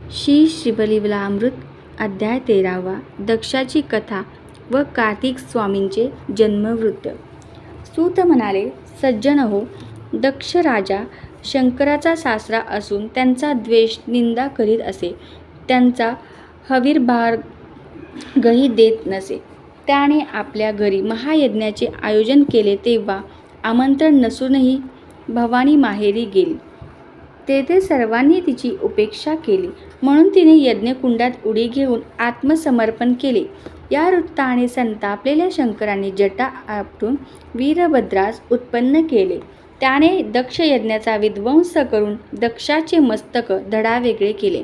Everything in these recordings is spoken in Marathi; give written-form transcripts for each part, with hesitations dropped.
श्री श्रीबलीवलामृत अध्याय 13वा. दक्षाची कथा व कार्तिक स्वामींचे जन्मवृत्त. सूत म्हणाले, सज्जन हो, दक्ष राजा शंकराचा सासरा असून त्यांचा द्वेष निंदा करीत असे. त्यांचा हविर्भागही देत नसे. त्याने आपल्या घरी महायज्ञाचे आयोजन केले तेव्हा आमंत्रण नसूनही भवानी माहेरी गेली. तेथे सर्वांनी तिची उपेक्षा केली, म्हणून तिने यज्ञकुंडात उडी घेऊन आत्मसमर्पण केले. या वृत्ताने संतापलेल्या शंकराने जटा आपटून वीरभद्रास उत्पन्न केले. त्याने दक्ष यज्ञाचा विध्वंस करून दक्षाचे मस्तक धडावेगळे केले.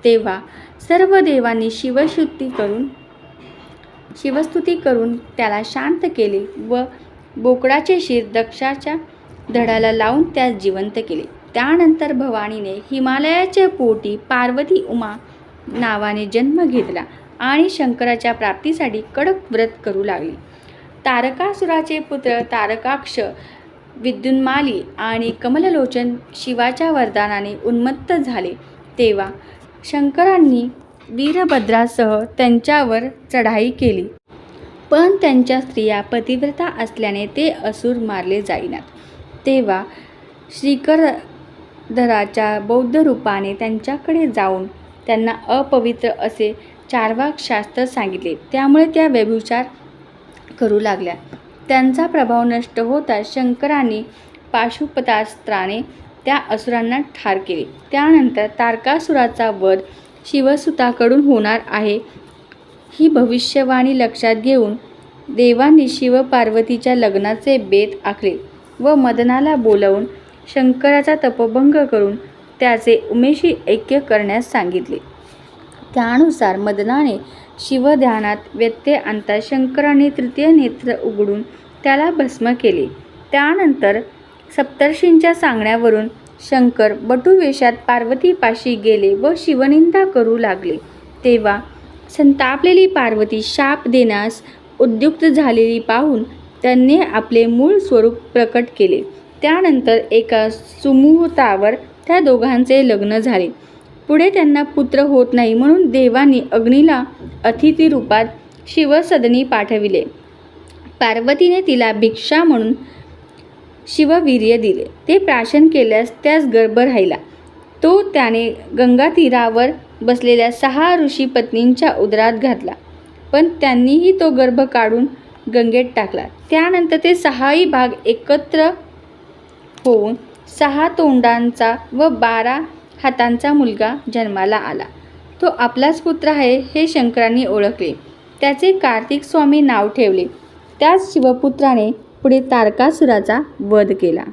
तेव्हा सर्व देवांनी शिवस्तुती करून त्याला शांत केले व बोकडाचे शिर दक्षाच्या धडाला लावून त्यास जिवंत केले. त्यानंतर भवानीने हिमालयाच्या पोटी पार्वती उमा नावाने जन्म घेतला आणि शंकराच्या प्राप्तीसाठी कडक व्रत करू लागली. तारकासुराचे पुत्र तारकाक्ष, विद्युन्माली आणि कमललोचन शिवाच्या वरदानाने उन्मत्त झाले. तेव्हा शंकरांनी वीरभद्रासह त्यांच्यावर चढाई केली, पण त्यांच्या स्त्रिया पतिव्रता असल्याने ते असुर मारले जाईनात. तेव्हा श्रीकरधराच्या बौद्ध रूपाने त्यांच्याकडे जाऊन त्यांना अपवित्र असे चार्वाक शास्त्र सांगितले. त्यामुळे त्या व्यभिचार करू लागल्या. त्यांचा प्रभाव नष्ट होता शंकरांनी पाशुपतास्त्राने त्या असुरांना ठार केले. त्यानंतर तारकासुराचा वध शिवसुताकडून होणार आहे ही भविष्यवाणी लक्षात घेऊन देवांनी शिवपार्वतीच्या लग्नाचे बेत आखले व मदनाला बोलावून शंकराचा तपभंग करून त्याचे उमेशी ऐक्य करण्यास सांगितले. त्यानुसार मदनाने शिवध्यानात व्यत्यय आणता शंकराने तृतीय नेत्र उघडून त्याला भस्म केले. त्यानंतर सप्तर्षींच्या सांगण्यावरून शंकर बटुवेषात पार्वतीपाशी गेले व शिवनिंदा करू लागले. तेव्हा संतापलेली पार्वती शाप देण्यास उद्युक्त झालेली पाहून त्यांनी आपले मूळ स्वरूप प्रकट केले. त्यानंतर एका सुमुहूर्तावर त्या दोघांचे लग्न झाले. पुढे त्यांना पुत्र होत नाही म्हणून देवांनी अग्नीला अतिथी रूपात शिवसदनी पाठविले. पार्वतीने तिला भिक्षा म्हणून शिववीर्य दिले. ते प्राशन केल्यास त्यास गर्भ राहिला. तो त्याने गंगातीरावर बसलेल्या 6 ऋषी पत्नींच्या उदरात घातला, पण त्यांनीही तो गर्भ काढून गंगेत टाकला. त्यानंतर ते 6ही भाग एकत्र होऊन 6 तोंडांचा व 12 हातांचा मुलगा जन्माला आला. तो आपलाच पुत्र आहे हे शंकरांनी ओळखले. त्याचे कार्तिक स्वामी नाव ठेवले. त्याच शिवपुत्राने पुढे तारकासुराचा वध केला.